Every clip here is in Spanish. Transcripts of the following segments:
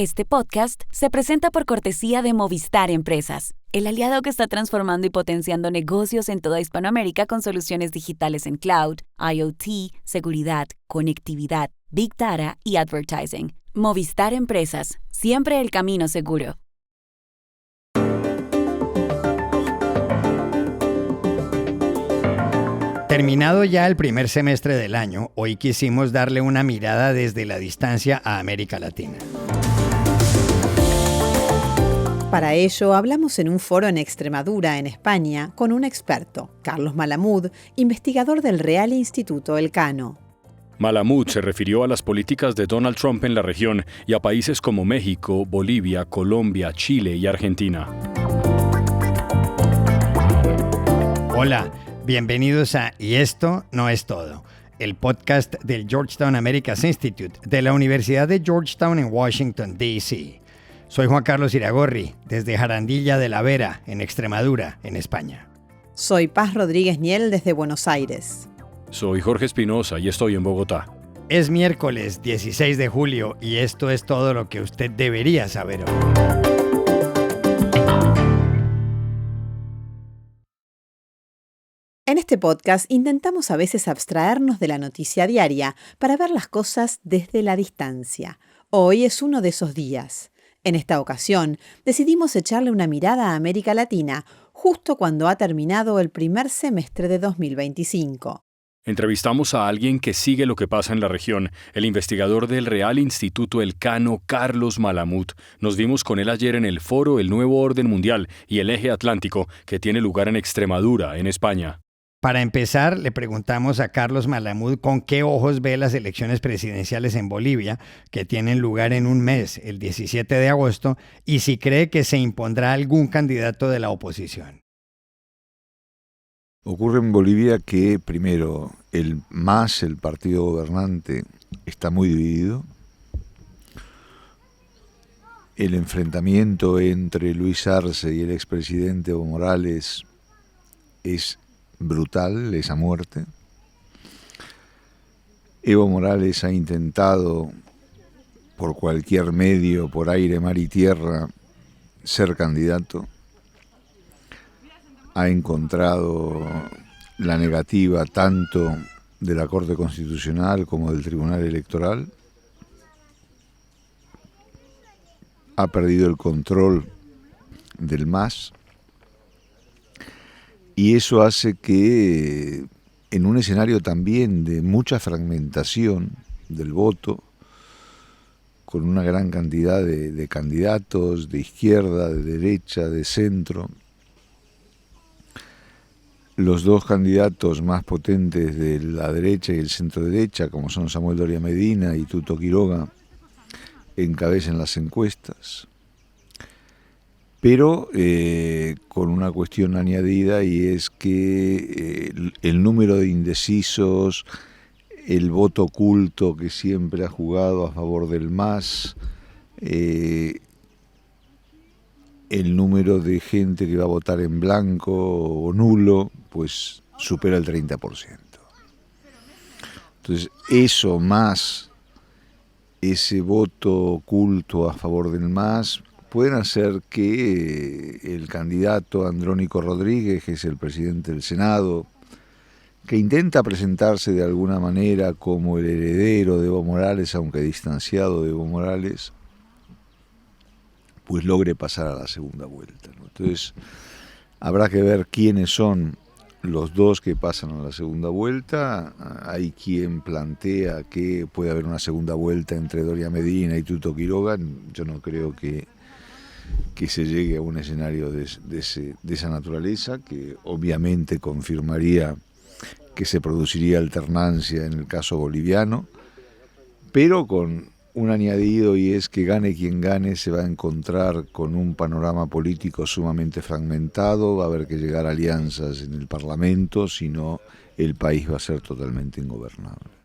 Este podcast se presenta por cortesía de Movistar Empresas, el aliado que está transformando y potenciando negocios en toda Hispanoamérica con soluciones digitales en cloud, IoT, seguridad, conectividad, Big Data y advertising. Movistar Empresas, siempre el camino seguro. Terminado ya el primer semestre del año, hoy quisimos darle una mirada desde la distancia a América Latina. Para ello, hablamos en un foro en Extremadura, en España, con un experto, Carlos Malamud, investigador del Real Instituto Elcano. Malamud se refirió a las políticas de Donald Trump en la región y a países como México, Bolivia, Colombia, Chile y Argentina. Hola, bienvenidos a Y esto no es todo, el podcast del Georgetown Americas Institute de la Universidad de Georgetown en Washington, D.C. Soy Juan Carlos Iragorri, desde Jarandilla de la Vera, en Extremadura, en España. Soy Paz Rodríguez Niel, desde Buenos Aires. Soy Jorge Espinosa y estoy en Bogotá. Es miércoles 16 de julio y esto es todo lo que usted debería saber hoy. En este podcast intentamos a veces abstraernos de la noticia diaria para ver las cosas desde la distancia. Hoy es uno de esos días. En esta ocasión, decidimos echarle una mirada a América Latina justo cuando ha terminado el primer semestre de 2025. Entrevistamos a alguien que sigue lo que pasa en la región, el investigador del Real Instituto Elcano, Carlos Malamud. Nos vimos con él ayer en el foro El Nuevo Orden Mundial y el Eje Atlántico, que tiene lugar en Extremadura, en España. Para empezar, le preguntamos a Carlos Malamud con qué ojos ve las elecciones presidenciales en Bolivia, que tienen lugar en un mes, el 17 de agosto, y si cree que se impondrá algún candidato de la oposición. Ocurre en Bolivia que, primero, el partido gobernante, está muy dividido. El enfrentamiento entre Luis Arce y el expresidente Evo Morales es brutal, es a muerte. Evo Morales ha intentado, por cualquier medio, por aire, mar y tierra, ser candidato. Ha encontrado la negativa tanto de la Corte Constitucional como del Tribunal Electoral. Ha perdido el control del MAS. Y eso hace que, en un escenario también de mucha fragmentación del voto, con una gran cantidad de candidatos de izquierda, de derecha, de centro, los dos candidatos más potentes de la derecha y el centro derecha, como son Samuel Doria Medina y Tuto Quiroga, encabezan las encuestas, pero con una cuestión añadida, y es que el número de indecisos, el voto oculto que siempre ha jugado a favor del MAS, el número de gente que va a votar en blanco o nulo, pues supera el 30%. Entonces, eso más ese voto oculto a favor del MAS pueden hacer que el candidato Andrónico Rodríguez, que es el presidente del Senado, que intenta presentarse de alguna manera como el heredero de Evo Morales, aunque distanciado de Evo Morales, pues logre pasar a la segunda vuelta, ¿no? Entonces, habrá que ver quiénes son los dos que pasan a la segunda vuelta. Hay quien plantea que puede haber una segunda vuelta entre Doria Medina y Tuto Quiroga. Yo no creo que se llegue a un escenario de esa naturaleza, que obviamente confirmaría que se produciría alternancia en el caso boliviano, pero con un añadido, y es que gane quien gane se va a encontrar con un panorama político sumamente fragmentado, va a haber que llegar a alianzas en el Parlamento, si no el país va a ser totalmente ingobernable.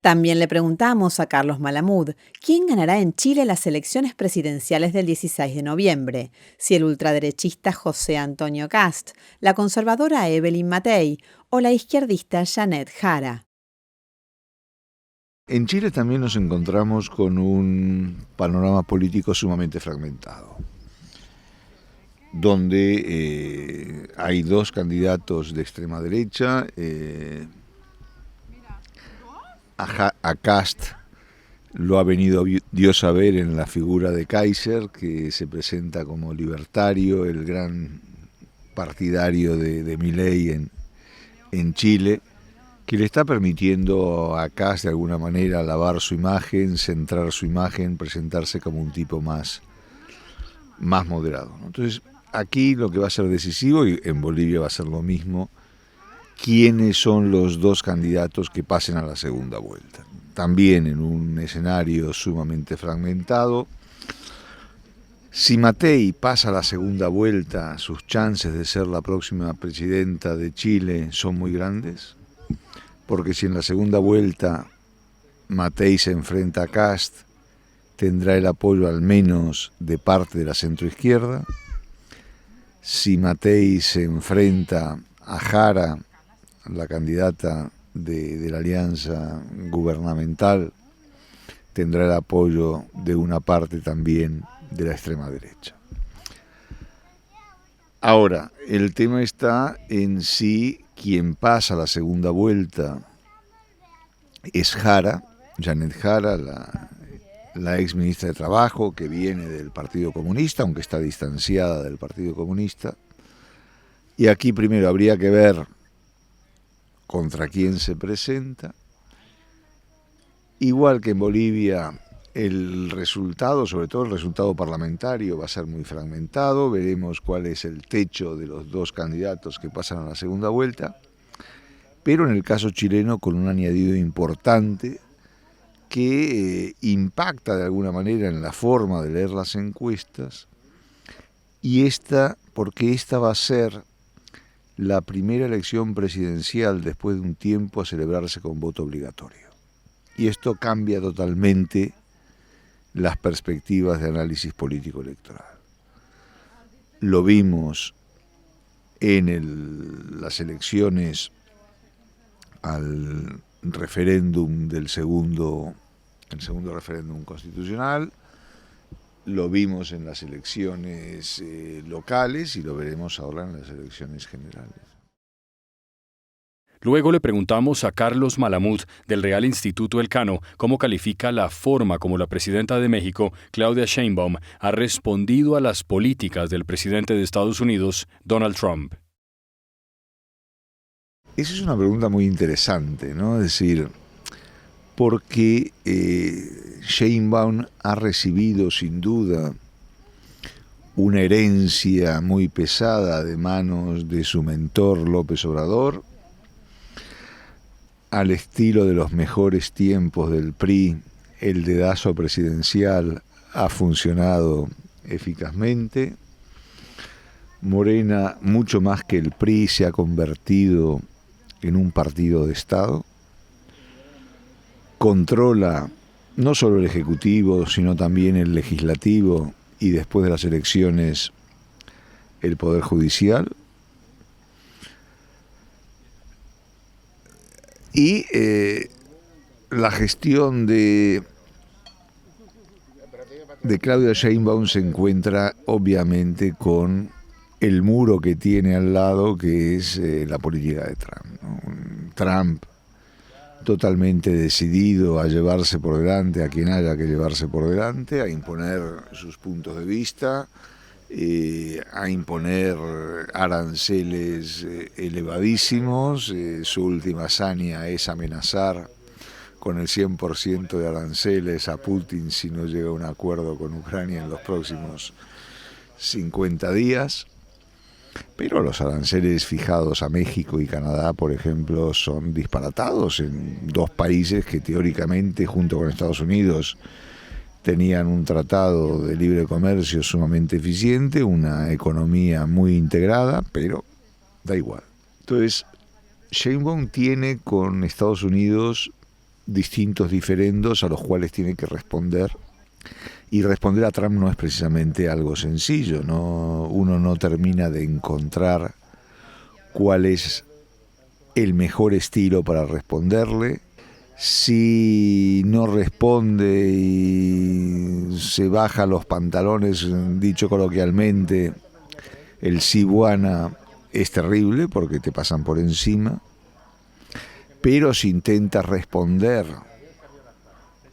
También le preguntamos a Carlos Malamud quién ganará en Chile las elecciones presidenciales del 16 de noviembre, si el ultraderechista José Antonio Kast, la conservadora Evelyn Matei o la izquierdista Janet Jara. En Chile también nos encontramos con un panorama político sumamente fragmentado, donde hay dos candidatos de extrema derecha. A Kast lo ha venido Dios a ver en la figura de Kaiser, que se presenta como libertario, el gran partidario de Milei en Chile, que le está permitiendo a Kast de alguna manera lavar su imagen, centrar su imagen, presentarse como un tipo más moderado, ¿no? Entonces, aquí lo que va a ser decisivo, y en Bolivia va a ser lo mismo, quiénes son los dos candidatos que pasen a la segunda vuelta. También en un escenario sumamente fragmentado. Si Matei pasa a la segunda vuelta, sus chances de ser la próxima presidenta de Chile son muy grandes, porque si en la segunda vuelta Matei se enfrenta a Kast, tendrá el apoyo al menos de parte de la centroizquierda. Si Matei se enfrenta a Jara, la candidata de la alianza gubernamental, tendrá el apoyo de una parte también de la extrema derecha. Ahora, el tema está en si quien pasa a la segunda vuelta es Jara, Janet Jara, la ex ministra de Trabajo, que viene del Partido Comunista, aunque está distanciada del Partido Comunista. Y aquí primero habría que ver contra quién se presenta. Igual que en Bolivia, el resultado, sobre todo el resultado parlamentario, va a ser muy fragmentado. Veremos cuál es el techo de los dos candidatos que pasan a la segunda vuelta. Pero en el caso chileno, con un añadido importante que impacta de alguna manera en la forma de leer las encuestas, y porque esta va a ser la primera elección presidencial después de un tiempo a celebrarse con voto obligatorio. Y esto cambia totalmente las perspectivas de análisis político electoral. Lo vimos en las elecciones al referéndum el segundo referéndum constitucional, lo vimos en las elecciones locales y lo veremos ahora en las elecciones generales. Luego le preguntamos a Carlos Malamud, del Real Instituto Elcano, cómo califica la forma como la presidenta de México, Claudia Sheinbaum, ha respondido a las políticas del presidente de Estados Unidos, Donald Trump. Esa es una pregunta muy interesante, ¿no? Es decir, porque Sheinbaum ha recibido sin duda una herencia muy pesada de manos de su mentor López Obrador, al estilo de los mejores tiempos del PRI, el dedazo presidencial ha funcionado eficazmente. Morena, mucho más que el PRI, se ha convertido en un partido de Estado. Controla no solo el Ejecutivo, sino también el Legislativo y después de las elecciones el Poder Judicial. Y la gestión de Claudia Sheinbaum se encuentra obviamente con el muro que tiene al lado, que es la política de Trump, ¿no? Trump totalmente decidido a llevarse por delante a quien haya que llevarse por delante, a imponer sus puntos de vista, a imponer aranceles elevadísimos. Su última hazaña es amenazar con el 100% de aranceles a Putin si no llega a un acuerdo con Ucrania en los próximos 50 días. Pero los aranceles fijados a México y Canadá, por ejemplo, son disparatados en dos países que teóricamente, junto con Estados Unidos, tenían un tratado de libre comercio sumamente eficiente, una economía muy integrada, pero da igual. Entonces, Sheinbaum tiene con Estados Unidos distintos diferendos a los cuales tiene que responder. Y responder a Trump no es precisamente algo sencillo, ¿no? Uno no termina de encontrar cuál es el mejor estilo para responderle. Si no responde y se baja los pantalones, dicho coloquialmente, el cibuana es terrible porque te pasan por encima. Pero si intenta responder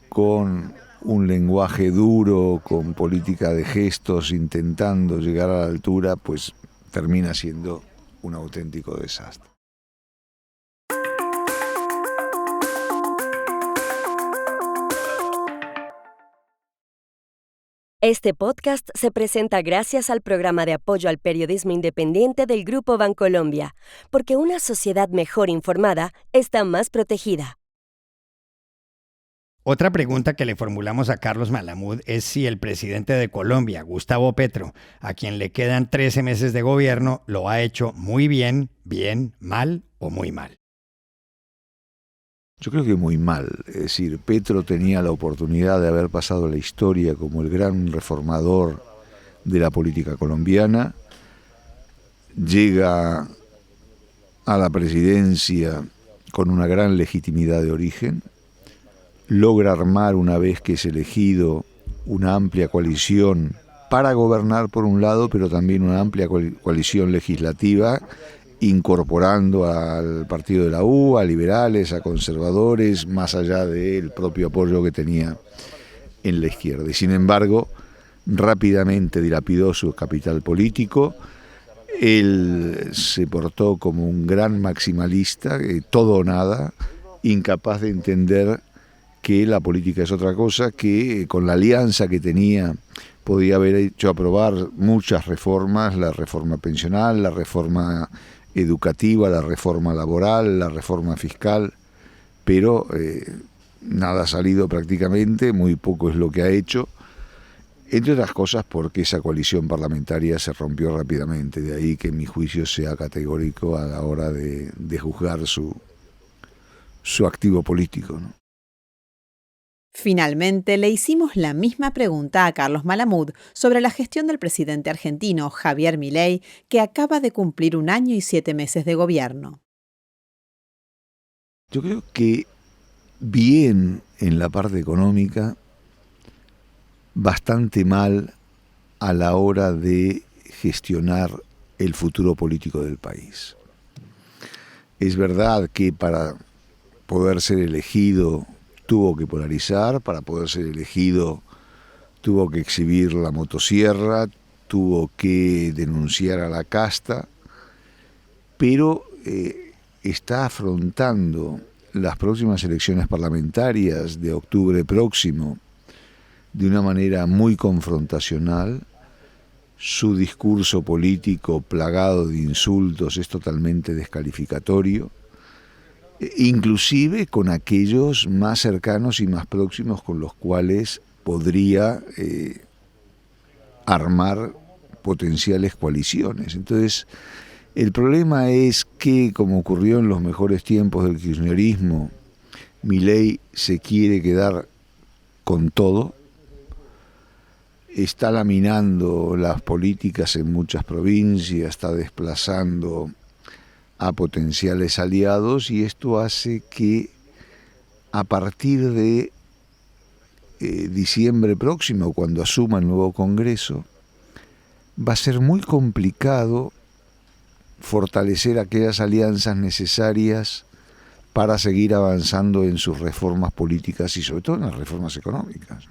con un lenguaje duro, con política de gestos, intentando llegar a la altura, pues termina siendo un auténtico desastre. Este podcast se presenta gracias al programa de apoyo al periodismo independiente del Grupo Bancolombia, porque una sociedad mejor informada está más protegida. Otra pregunta que le formulamos a Carlos Malamud es si el presidente de Colombia, Gustavo Petro, a quien le quedan 13 meses de gobierno, lo ha hecho muy bien, bien, mal o muy mal. Yo creo que muy mal. Es decir, Petro tenía la oportunidad de haber pasado a la historia como el gran reformador de la política colombiana. Llega a la presidencia con una gran legitimidad de origen. Logra armar, una vez que es elegido, una amplia coalición para gobernar por un lado, pero también una amplia coalición legislativa, incorporando al partido de la U, a liberales, a conservadores, más allá del propio apoyo que tenía en la izquierda. Y sin embargo, rápidamente dilapidó su capital político. Él se portó como un gran maximalista, todo o nada, incapaz de entender que la política es otra cosa, que con la alianza que tenía podía haber hecho aprobar muchas reformas, la reforma pensional, la reforma educativa, la reforma laboral, la reforma fiscal, pero nada ha salido prácticamente, muy poco es lo que ha hecho, entre otras cosas porque esa coalición parlamentaria se rompió rápidamente, de ahí que mi juicio sea categórico a la hora de juzgar su activo político, ¿no? Finalmente, le hicimos la misma pregunta a Carlos Malamud sobre la gestión del presidente argentino Javier Milei, que acaba de cumplir 1 año y 7 meses de gobierno. Yo creo que bien en la parte económica, bastante mal a la hora de gestionar el futuro político del país. Es verdad que para poder ser elegido tuvo que polarizar, para poder ser elegido tuvo que exhibir la motosierra, tuvo que denunciar a la casta, pero está afrontando las próximas elecciones parlamentarias de octubre próximo de una manera muy confrontacional. Su discurso político plagado de insultos es totalmente descalificatorio, inclusive con aquellos más cercanos y más próximos con los cuales podría armar potenciales coaliciones. Entonces, el problema es que, como ocurrió en los mejores tiempos del kirchnerismo, Milei se quiere quedar con todo, está laminando las políticas en muchas provincias, está desplazando a potenciales aliados, y esto hace que a partir de diciembre próximo, cuando asuma el nuevo Congreso, va a ser muy complicado fortalecer aquellas alianzas necesarias para seguir avanzando en sus reformas políticas y sobre todo en las reformas económicas.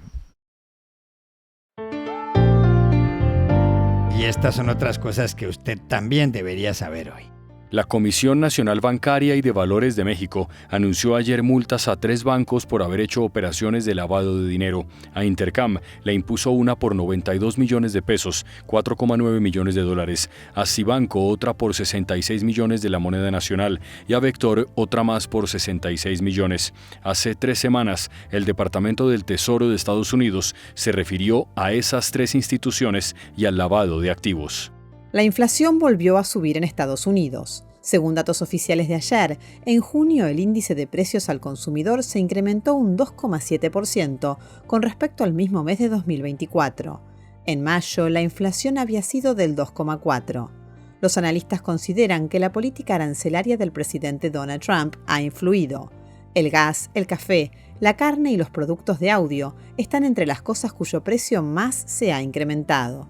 Y estas son otras cosas que usted también debería saber hoy. La Comisión Nacional Bancaria y de Valores de México anunció ayer multas a 3 bancos por haber hecho operaciones de lavado de dinero. A Intercam le impuso una por 92 millones de pesos, 4,9 millones de dólares. A Cibanco otra por 66 millones de la moneda nacional y a Vector otra más por 66 millones. Hace 3 semanas, el Departamento del Tesoro de Estados Unidos se refirió a esas 3 instituciones y al lavado de activos. La inflación volvió a subir en Estados Unidos. Según datos oficiales de ayer, en junio el índice de precios al consumidor se incrementó un 2,7% con respecto al mismo mes de 2024. En mayo, la inflación había sido del 2,4%. Los analistas consideran que la política arancelaria del presidente Donald Trump ha influido. El gas, el café, la carne y los productos de audio están entre las cosas cuyo precio más se ha incrementado.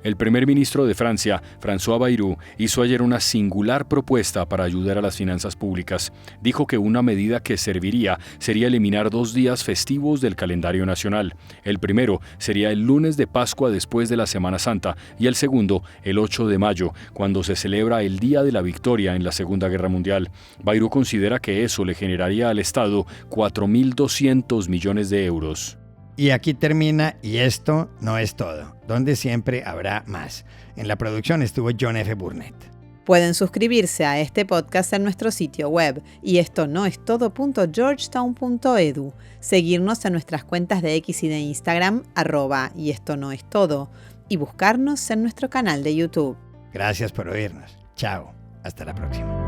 El primer ministro de Francia, François Bayrou, hizo ayer una singular propuesta para ayudar a las finanzas públicas. Dijo que una medida que serviría sería eliminar 2 días festivos del calendario nacional. El primero sería el lunes de Pascua después de la Semana Santa y el segundo, el 8 de mayo, cuando se celebra el Día de la Victoria en la Segunda Guerra Mundial. Bayrou considera que eso le generaría al Estado 4.200 millones de euros. Y aquí termina Y esto no es todo, donde siempre habrá más. En la producción estuvo John F. Burnett. Pueden suscribirse a este podcast en nuestro sitio web y esto no es todo.georgetown.edu, seguirnos en nuestras cuentas de X y de Instagram @y esto no es todo y buscarnos en nuestro canal de YouTube. Gracias por oírnos. Chao. Hasta la próxima.